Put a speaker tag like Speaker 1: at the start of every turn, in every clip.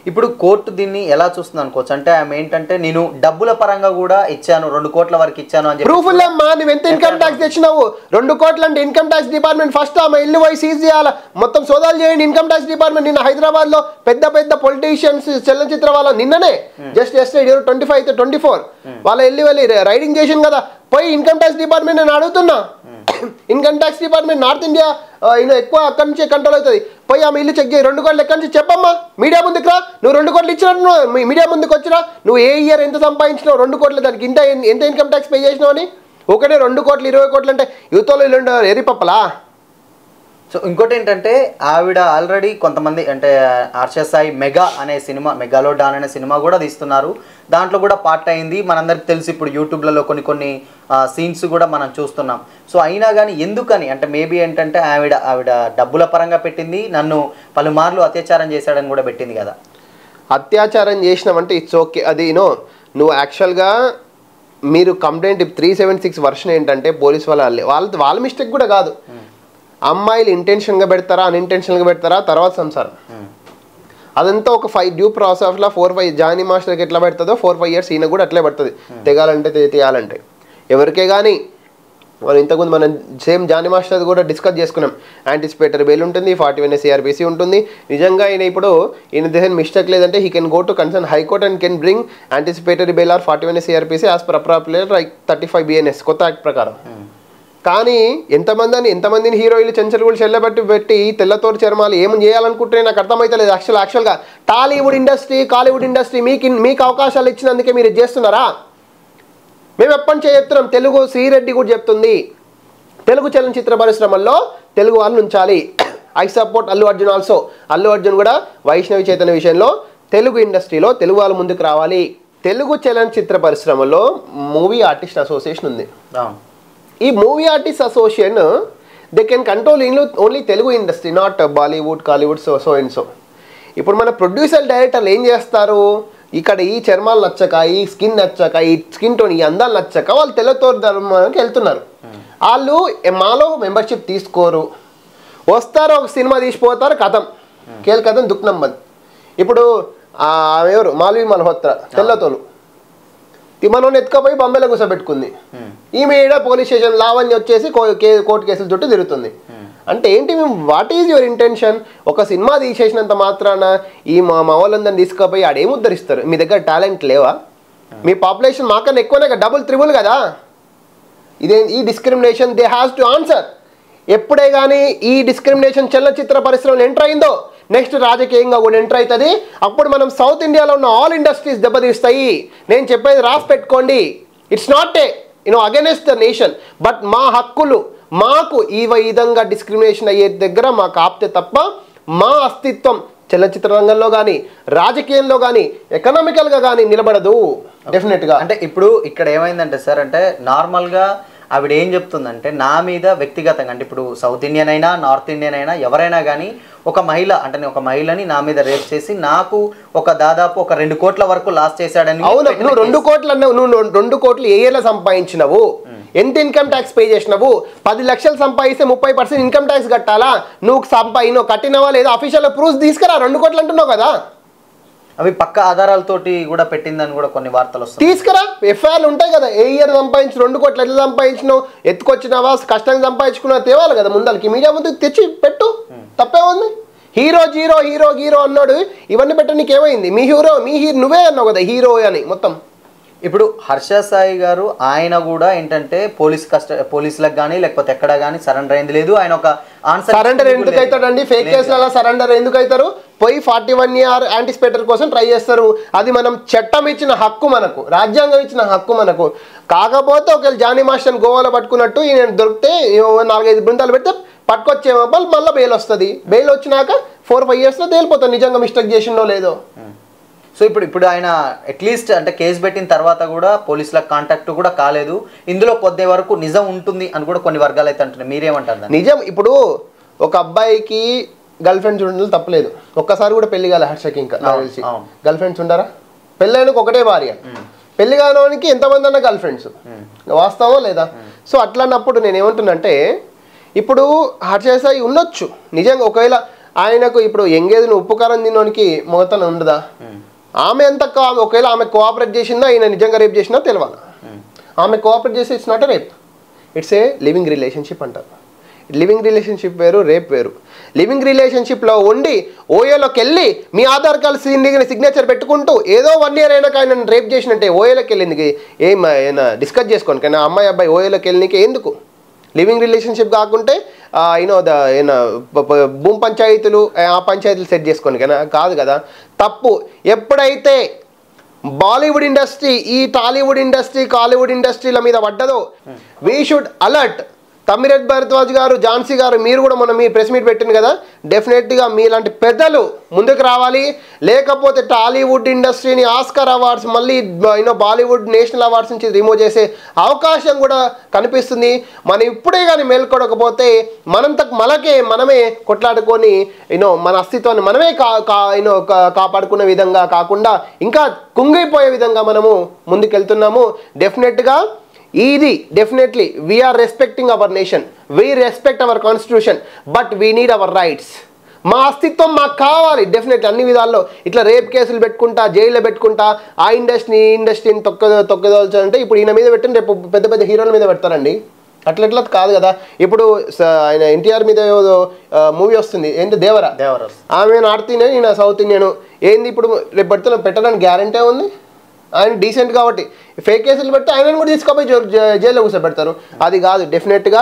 Speaker 1: ఇప్పుడు కోర్టు దీన్ని ఎలా చూస్తుంది అనుకోవచ్చు అంటే ఆమె ఏంటంటే నేను డబ్బుల పరంగా కూడా ఇచ్చాను 2 కోట్ల వరకు ఇచ్చాను అని చెప్పి
Speaker 2: ప్రూఫ్ లేమ్మా నువ్వు ఎంత ఇన్కమ్ ట్యాక్స్ తెచ్చినావు 2 కోట్లు అంటే ఇన్కమ్ ట్యాక్స్ డిపార్ట్మెంట్ ఫస్ట్ ఆమె ఇల్లు పోయి సీజ్ చేయాలి మొత్తం సోదాలు చేయండి ఇన్కమ్ ట్యాక్స్ డిపార్ట్మెంట్ నిన్న హైదరాబాద్ లో పెద్ద పెద్ద పొలిటీషియన్స్ చలనచిత్ర వాళ్ళ నిన్ననే జస్ట్ 25 అయితే 24 వాళ్ళ వెళ్ళి రైడింగ్ చేసింది కదా పోయి ఇన్కమ్ ట్యాక్స్ డిపార్ట్మెంట్ నేను అడుగుతున్నా income tax department north India ఎక్కువ అక్కడి నుంచే కంట్రోల్ అవుతుంది పోయి ఆమె ఇల్లు చెక్ చేయి 2 కోట్లు ఎక్కడి నుంచి చెప్పమ్మా మీడియా ముందుకు రా నువ్వు 2 కోట్లు ఇచ్చినట్టు మీడియా ముందుకు వచ్చినా నువ్వు ఏ ఇయర్ ఎంత సంపాదించినావు 2 కోట్లు దానికి ఎంత ఇన్కమ్ ట్యాక్స్ పే చేసినావు అని ఒకటే 2 కోట్లు 20 కోట్లు అంటే యువతలో ఇల్లు ఎరిపప్పలా
Speaker 1: సో ఇంకోటి ఏంటంటే ఆవిడ ఆల్రెడీ కొంతమంది అంటే హర్ష సాయి మెగా అనే సినిమా మెగాలో డాన్ అనే సినిమా కూడా తీస్తున్నారు దాంట్లో కూడా పార్ట్ అయింది మనందరికి తెలిసి ఇప్పుడు యూట్యూబ్లలో కొన్ని సీన్స్ కూడా మనం చూస్తున్నాం సో అయినా కానీ ఎందుకని అంటే మేబీ ఏంటంటే ఆవిడ డబ్బుల పరంగా పెట్టింది నన్ను పలుమార్లు అత్యాచారం చేశాడని కూడా పెట్టింది కదా
Speaker 2: అత్యాచారం చేసినామంటే ఇట్స్ ఓకే అది నువ్వు యాక్చువల్గా మీరు కంప్లైంట్ 376 వర్షన్ ఏంటంటే పోలీస్ వాళ్ళ మిస్టేక్ కూడా కాదు అమ్మాయిలు ఇంటెన్షన్గా పెడతారా అన్ఇంటెన్షన్గా పెడతారా తర్వాత సంసారం అదంతా ఒక 5 డ్యూ ప్రాసెస్లో 4-5 జానీ మాస్టర్కి ఎట్లా పెడుతుందో 4-5 ఇయర్స్ ఈయన కూడా అట్లే పడుతుంది తెగాలంటే తీయాలంటే ఎవరికే కానీ మనం ఇంతకుముందు మనం సేమ్ జానీ మాస్టర్ కూడా డిస్కస్ చేసుకున్నాం యాంటిసిపేటరీ బెయిల్ ఉంటుంది 41 CRPC ఉంటుంది నిజంగా ఈయన దేని మిస్టేక్ లేదంటే he can go to concern high court and can bring anticipatory bail or 41 CRPC as per appropriate like 35 BNS కొత్త యాక్ట్ ప్రకారం కానీ ఎంతమందిని హీరోయిన్లు చెంచలుగులు పెట్టి తెల్లతోటి చర్మాలు ఏమని చేయాలనుకుంటే నాకు అర్థమైతలేదు యాక్చువల్గా టాలీవుడ్ ఇండస్ట్రీ కాలీవుడ్ ఇండస్ట్రీ మీకు అవకాశాలు ఇచ్చినందుకే మీరు చేస్తున్నారా మేము ఎప్పటి నుంచే చెప్తున్నాం తెలుగు శ్రీరెడ్డి కూడా చెప్తుంది తెలుగు చలనచిత్ర పరిశ్రమల్లో తెలుగు వాళ్ళు ఉంచాలి I support Allu Arjun also Allu Arjun కూడా వైష్ణవి చైతన్య విషయంలో తెలుగు ఇండస్ట్రీలో తెలుగు వాళ్ళు ముందుకు రావాలి తెలుగు చలనచిత్ర పరిశ్రమలో మూవీ ఆర్టిస్ట్ అసోసియేషన్ ఉంది ఈ movie artist association they can control only Telugu industry not Bollywood Kollywood so and so ఇప్పుడు మన ప్రొడ్యూసర్ డైరెక్టర్లు ఏం చేస్తారు ఇక్కడ ఈ చర్మాలు నచ్చక ఈ స్కిన్ నచ్చక ఈ స్కిన్ టోన్ ఈ అందాలు నచ్చక వాళ్ళు తెల్లతో ధర్మానికి వెళ్తున్నారు వాళ్ళు మాలో మెంబర్షిప్ తీసుకోరు వస్తారు ఒక సినిమా తీసిపోతారు కథం కథం దుఃఖనంబన్ ఇప్పుడు ఎవరు మాల్వి మల్హోత్రా తెల్లతోలు మనోని ఎత్తుకపోయి బొంబేలో కూర్చోబెట్టుకుంది ఈమె పోలీస్ స్టేషన్ లావణ్య వచ్చేసి కోర్టు కేసుల చుట్టూ తిరుగుతుంది అంటే ఏంటి వాట్ ఈజ్ యువర్ ఇంటెన్షన్ ఒక సినిమా తీసేసినంత మాత్రాన ఈ మా వాళ్ళందరిని తీసుకుపోయి ఆడేం ఉద్ధరిస్తారు మీ దగ్గర టాలెంట్ లేవా మీ పాపులేషన్ మాకన్నా ఎక్కువనే కదా డబుల్ త్రిబుల్ కదా ఈ discrimination they has to answer ఎప్పుడే కానీ ఈ డిస్క్రిమినేషన్ చలనచిత్ర పరిశ్రమలో ఎంటర్ అయిందో నెక్స్ట్ రాజకీయంగా కూడా ఎంటర్ అవుతుంది అప్పుడు మనం సౌత్ ఇండియాలో ఉన్న ఆల్ ఇండస్ట్రీస్ దెబ్బతీస్తాయి నేను చెప్పేది రాసి పెట్టుకోండి it's not against the nation but మా హక్కులు మాకు ఈ విధంగా డిస్క్రిమినేషన్ అయ్యే దగ్గర మాకు ఆప్తే తప్ప మా అస్తిత్వం చలనచిత్ర రంగంలో కానీ రాజకీయంలో కానీ ఎకనామికల్గా కానీ నిలబడదు డెఫినెట్గా
Speaker 1: అంటే ఇప్పుడు ఇక్కడ ఏమైందంటే సార్ అంటే నార్మల్గా ఆవిడ ఏం చెప్తుందంటే నా మీద వ్యక్తిగతంగా అంటే ఇప్పుడు సౌత్ ఇండియన్ అయినా నార్త్ ఇండియన్ అయినా ఎవరైనా కానీ ఒక మహిళ అంటే ఒక మహిళని నా మీద రేప్ చేసి నాకు దాదాపు 2 కోట్ల వరకు లాస్ చేశాడని
Speaker 2: అవును నువ్వు 2 కోట్లు అన్నావు నువ్వు 2 కోట్లు ఏ ఏళ్ళ సంపాదించినవు ఎంత ఇన్కమ్ ట్యాక్స్ పే చేసినవు 10 లక్షలు సంపాదిస్తే 30% ఇన్కమ్ ట్యాక్స్ కట్టాలా నువ్వు కట్టినవా లేదా అఫీషియల్ ప్రూఫ్ తీసుకురా 2 కోట్లు అంటున్నావు కదా
Speaker 1: అవి పక్క ఆధారాలతోటి కూడా పెట్టిందని కూడా కొన్ని వార్తలు వస్తాయి
Speaker 2: తీసుకురా ఎఫ్ఐఆర్లు ఉంటాయి కదా ఏ ఇయర్ సంపాదించి 2 కోట్లు ఎట్లా సంపాదించినావు ఎత్తుకొచ్చినావా కష్టంగా సంపాదించుకున్నా తేవాలి కదా ముందలకి మీడియా ముందుకు తెచ్చి పెట్టు తప్పే ఉంది హీరో హీరో అన్నాడు ఇవన్నీ పెట్టడానికి ఏమైంది మీ నువ్వే అన్నావు కదా హీరో అని మొత్తం
Speaker 1: ఇప్పుడు హర్ష సాయి గారు ఆయన కూడా ఏంటంటే పోలీసులకు కానీ లేకపోతే ఎక్కడ కానీ సరెండర్ అయింది లేదు ఆయన ఒక ఆన్సర్
Speaker 2: సరెండర్ ఎందుకు అవుతాడండి ఫేక్ కేసులలో సరెండర్ ఎందుకు అవుతారు పోయి 41 year యాంటిసిపేటర్ కోసం ట్రై చేస్తారు అది మనం చట్టం ఇచ్చిన హక్కు మనకు రాజ్యాంగం ఇచ్చిన హక్కు మనకు కాకపోతే ఒకవేళ జానీ మాస్టర్ని గోవాలో పట్టుకున్నట్టు ఈయన దొరికితే 4-5 బృందాలు పెడితే పట్టుకొచ్చే మళ్ళీ బెయిల్ వస్తుంది బెయిల్ వచ్చినాక 4-5 yearsలో తేలిపోతుంది నిజంగా మిస్టేక్ చేసిండో లేదో
Speaker 1: సో ఇప్పుడు ఆయన అట్లీస్ట్ అంటే కేసు పెట్టిన తర్వాత కూడా పోలీసులకు కాంటాక్ట్ కూడా కాలేదు ఇందులో కొద్ది వరకు నిజం ఉంటుంది అని కూడా కొన్ని వర్గాలు అయితే అంటున్నాయి మీరేమంటారు
Speaker 2: నిజం ఇప్పుడు ఒక అబ్బాయికి గర్ల్ ఫ్రెండ్స్ ఉండడం తప్పలేదు ఒక్కసారి కూడా పెళ్లి కాలే హర్షకి ఇంకా నాకు తెలిసి గర్ల్ ఫ్రెండ్స్ ఉండరా పెళ్ళైనకు ఒకటే భార్య పెళ్లి కానోనికి ఎంతమంది అన్న గర్ల్ ఫ్రెండ్స్ వాస్తవం లేదా సో అట్లా అన్నప్పుడు నేను ఏమంటున్నంటే ఇప్పుడు హర్ష సాయి ఉండొచ్చు నిజంగా ఒకవేళ ఆయనకు ఇప్పుడు ఎంగేజ్ని ఉప్పు కారం తినడానికి మొగతనం ఉండదా? ఆమె ఎంత ఒకవేళ ఆమె కోఆపరేట్ చేసిందా ఆయన నిజంగా రేప్ చేసినా తెలియాలి. ఆమె కోఆపరేట్ చేస్తే it's not a rape, it's a living relationship అంటారు. లివింగ్ రిలేషన్షిప్ వేరు, రేప్ వేరు. లివింగ్ రిలేషన్షిప్లో ఉండి ఓయోలోకి వెళ్ళి మీ ఆధార్ కార్డు సిగ్నేచర్ పెట్టుకుంటూ ఏదో 1 year అయినాక ఆయన రేప్ చేసినట్టే ఓయోలోకి వెళ్ళింది ఏమైనా డిస్కస్ చేసుకోండి. కానీ అమ్మాయి అబ్బాయి ఓయోలోకి వెళ్ళినకి ఎందుకు? లివింగ్ రిలేషన్షిప్ కాకుంటే భూమి పంచాయతీలు ఆ పంచాయతీలు సెట్ చేసుకోండి కానీ కాదు కదా. తప్పు ఎప్పుడైతే బాలీవుడ్ ఇండస్ట్రీ ఈ టాలీవుడ్ ఇండస్ట్రీ కాలీవుడ్ ఇండస్ట్రీల మీద పడ్డదో we should alert. Tammareddy Bharadwaj గారు, ఝాన్సీ గారు, మీరు కూడా మొన్న మీ ప్రెస్ మీట్ పెట్టింది కదా, డెఫినెట్గా మీలాంటి పెద్దలు ముందుకు రావాలి. లేకపోతే టాలీవుడ్ ఇండస్ట్రీని ఆస్కార్ అవార్డ్స్ మళ్ళీ బాలీవుడ్ నేషనల్ అవార్డ్స్ నుంచి రిమూవ్ చేసే అవకాశం కూడా కనిపిస్తుంది. మనం ఇప్పుడే కానీ మేల్కొడకపోతే మనమే కొట్లాడుకొని మన అస్తిత్వాన్ని మనమే కాపాడుకునే విధంగా కాకుండా ఇంకా కుంగిపోయే విధంగా మనము ముందుకెళ్తున్నాము. Definitely we are respecting our nation, we respect our constitution, but we need our rights. మా అస్తిత్వం మాకు కావాలి. డెఫినెట్లీ అన్ని విధాల్లో ఇట్లా రేప్ కేసులు పెట్టుకుంటా, జైల్లో పెట్టుకుంటా, ఆ ఇండస్ట్రీని తొక్కదోల్చాలంటే ఇప్పుడు ఈయన మీద పెట్టిన రేపు పెద్ద పెద్ద హీరోల మీద పెడతారండి. అట్లా కాదు కదా. ఇప్పుడు ఆయన ఎన్టీఆర్ మీద మూవీ వస్తుంది, ఏంటి దేవరా. ఆమె నార్త్ ఇండియన్, ఈయన సౌత్ ఇండియన్. ఏంది ఇప్పుడు రేపు పెట్టడానికి గ్యారంటీ ఉంది? ఆయన డీసెంట్ కాబట్టి ఫేక్ కేసులు పెడితే ఆయనను కూడా తీసుకుపోయి జైల్లో కూర్చోబెడతారు. అది కాదు. డెఫినెట్గా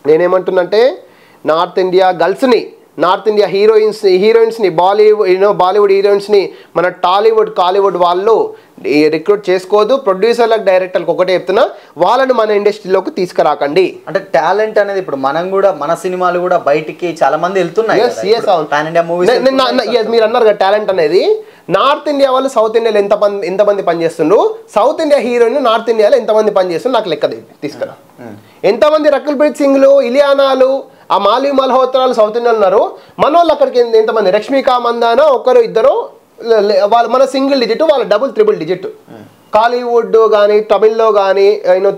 Speaker 2: నేనేమంటున్నంటే నార్త్ ఇండియా గర్ల్స్ని, నార్త్ ఇండియా హీరోయిన్స్ని బాలీవుడ్ హీరోయిన్స్ని మన టాలీవుడ్ కాలీవుడ్ వాళ్ళు రిక్రూట్ చేసుకోవద్దు. ప్రొడ్యూసర్లకు డైరెక్టర్లకు ఒకటే చెప్తున్నా, వాళ్ళని మన ఇండస్ట్రీలోకి తీసుకురాకండి.
Speaker 1: అంటే టాలెంట్ అనేది ఇప్పుడు మనం కూడా మన సినిమాలు కూడా బయటికి చాలా మంది వెళ్తున్నాయి.
Speaker 2: మీరు అన్నారు కదా టాలెంట్ అనేది. నార్త్ ఇండియా వాళ్ళు సౌత్ ఇండియాలో ఎంతమంది పనిచేస్తుండ్రు, సౌత్ ఇండియా హీరోయిన్ నార్త్ ఇండియాలో ఎంతమంది పనిచేస్తుండ్రు నాకు లెక్క తీసుకురా. ఎంతమంది రకుల్ ప్రీత్ సింగ్లు, ఇలియానాలు, ఆ మాలి మల్హోత్రాలు సౌత్ ఇండియాలో ఉన్నారు. మన వాళ్ళు అక్కడికి ఎంతమంది, రష్మికా మందాన ఒకరు ఇద్దరు, వాళ్ళు మన సింగిల్ డిజిట్, వాళ్ళ డబుల్ త్రిబుల్ డిజిట్. కాలీవుడ్ కానీ తమిళ్లో కానీ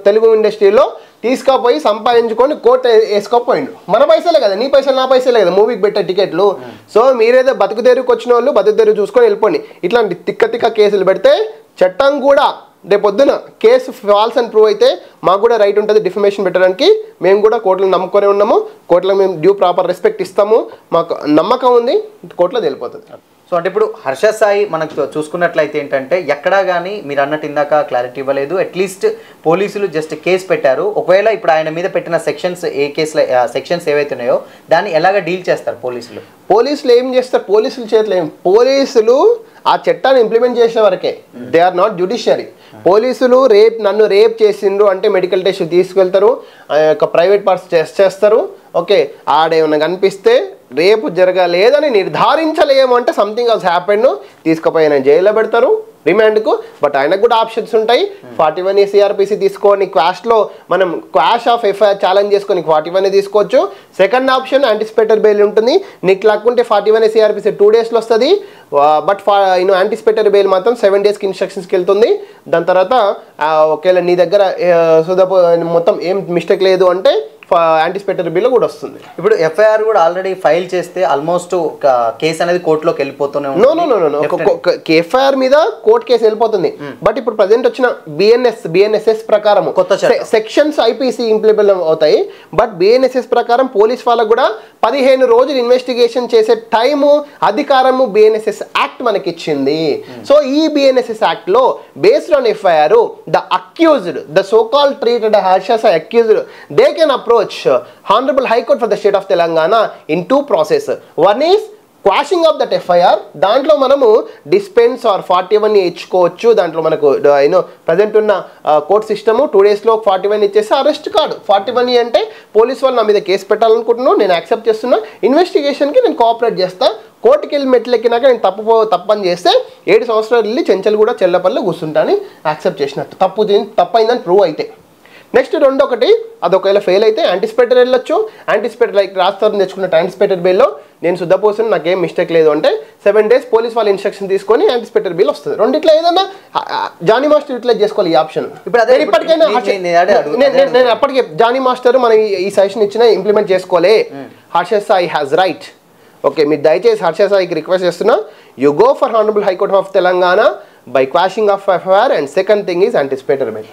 Speaker 2: తెలుగు ఇండస్ట్రీలో తీసుకుపోయి సంపాదించుకొని కోట్ వేసుకోపోయిండు. మన పైసలే కదా, నీ పైసలు నా పైసలే కదా మూవీకి పెట్టే టికెట్లు. సో మీరేదో బతుకు తెరువుకి వచ్చిన వాళ్ళు బతుకు తెరువు చూసుకొని వెళ్ళిపోండి. ఇట్లాంటి తిక్క కేసులు పెడితే చట్టం కూడా రేపొద్దున కేసు ఫాల్స్ అని ప్రూవ్ అయితే మాకు కూడా రైట్ ఉంటుంది డిఫమేషన్ పెట్టడానికి. మేము కూడా కోర్టులను నమ్ముకొని ఉన్నాము, కోర్టులకు మేము డ్యూ ప్రాపర్ రెస్పెక్ట్ ఇస్తాము, మాకు నమ్మకం ఉంది, కోర్టులో తెలిపోతుంది.
Speaker 1: సో అంటే ఇప్పుడు హర్ష సాయి మనకు చూసుకున్నట్లయితే ఏంటంటే ఎక్కడా కానీ మీరు అన్నట్టు ఇందాక క్లారిటీ ఇవ్వలేదు. అట్లీస్ట్ పోలీసులు జస్ట్ కేసు పెట్టారు. ఒకవేళ ఇప్పుడు ఆయన మీద పెట్టిన సెక్షన్స్ ఏవైతే ఉన్నాయో దాన్ని ఎలాగ డీల్ చేస్తారు పోలీసులు
Speaker 2: ఏం చేస్తారు? పోలీసుల చేతిలో పోలీసులు ఆ చట్టాన్ని ఇంప్లిమెంట్ చేసే వరకే. They are not judiciary. పోలీసులు నన్ను రేప్ చేసిండ్రు అంటే మెడికల్ టెస్ట్ తీసుకెళ్తారు, ప్రైవేట్ పార్ట్స్ టెస్ట్ చేస్తారు. ఓకే, ఆడేమన్నా కనిపిస్తే రేపు జరగలేదని నిర్ధారించలేము అంటే సంథింగ్ హాస్ హ్యాపెండ్, తీసుకుపోయి జైల్లో పెడతారు రిమాండ్కు. బట్ ఆయనకు కూడా ఆప్షన్స్ ఉంటాయి. 41A CRPC తీసుకొని క్వాష్లో మనం క్వాష్ ఆఫ్ FIR ఛాలెంజ్ చేసుకొని 41A తీసుకోవచ్చు. సెకండ్ ఆప్షన్ యాంటిసిపేటరీ బెయిల్ ఉంటుంది. నీకు లేకుంటే 41A CRPC 2 daysలో వస్తుంది. బట్ యాంటిసిపేటరీ బెయిల్ మాత్రం 7 daysకి ఇన్స్ట్రక్షన్స్కి వెళ్తుంది. దాని తర్వాత ఒకవేళ నీ దగ్గర మొత్తం ఏం మిస్టేక్ లేదు అంటే యాంటిసిపేటరీ బిల్ కూడా వస్తుంది.
Speaker 1: ఇప్పుడు FIR కూడా ఆల్రెడీ ఫైల్ చేస్తే ఆల్మోస్ట్ కేసు అనేది కోర్టులోకి వెళ్ళిపోతూనే
Speaker 2: ఉంటుంది. FIR మీద కోర్టు కేసు వెళ్ళిపోతుంది. బట్ ఇప్పుడు ప్రజెంట్ వచ్చిన BNSS ప్రకారం కొత్త సెక్షన్స్ IPC ఇంప్లిమెంట్ అవుతాయి. బట్ BNSS ప్రకారం పోలీస్ వాళ్ళకు కూడా 15 రోజులు ఇన్వెస్టిగేషన్ చేసే టైము అధికారము BNSS యాక్ట్ మనకి ఇచ్చింది. సో ఈ BNSS యాక్ట్ లో based on FIR the accused, the so called treated Harsha Sai accused, they can approach Honorable High Court for the state of Telangana in 2 processes. One is quashing of that FIR. దాంట్లో మనము dispense are 41 ఇచ్చుకోవచ్చు. దాంట్లో మనకు present ఉన్న court system 2 daysలో 41 ఇచ్చేసి arrest కాదు. 41 అంటే police వాళ్ళు నా మీద కేసు పెట్టాలనుకుంటున్నాను, నేను యాక్సెప్ట్ చేస్తున్నా, ఇన్వెస్టిగేషన్కి నేను కోఆపరేట్ చేస్తా, కోర్టుకి వెళ్ళి మెట్లెక్కినాక నేను తప్పని చేస్తే 7 సంవత్సరాలు వెళ్ళి చెంచలు కూడా చెల్లపల్లి కూర్చుంటాను యాక్సెప్ట్ చేసినట్టు. తప్పైందని ప్రూవ్ అయితే. నెక్స్ట్ రెండొకటి, అది ఒకవేళ ఫెయిల్ అయితే యాంటిసిపేటరీ వెళ్ళొచ్చు. యాంటిసిపేటరీ లైక్ రాస్తారు తెచ్చుకున్న యాంటిసిపేటరీ బిల్లో నేను శుద్ధపోసాను, నాకేం మిస్టేక్ లేదు అంటే 7 days పోలీస్ వాళ్ళ ఇన్స్ట్రక్షన్ తీసుకొని యాంటిసిపేటరీ బిల్ వస్తుంది. రెండిట్లో ఏదన్నా జానీ మాస్టర్ యూటిలైజ్ చేసుకోవాలి ఈ ఆప్షన్. ఇప్పటికైనా నేను అప్పటికే జానీ మాస్టర్ మనం ఈ సజెషన్ ఇచ్చిన ఇంప్లిమెంట్ చేసుకోలే. Harsha Sai has right okay, మీరు దయచేసి హర్ష సాయికి రిక్వెస్ట్ చేస్తున్నా, you go for honourable high court of Telangana by quashing of FIR, and second thing is anticipatory bail.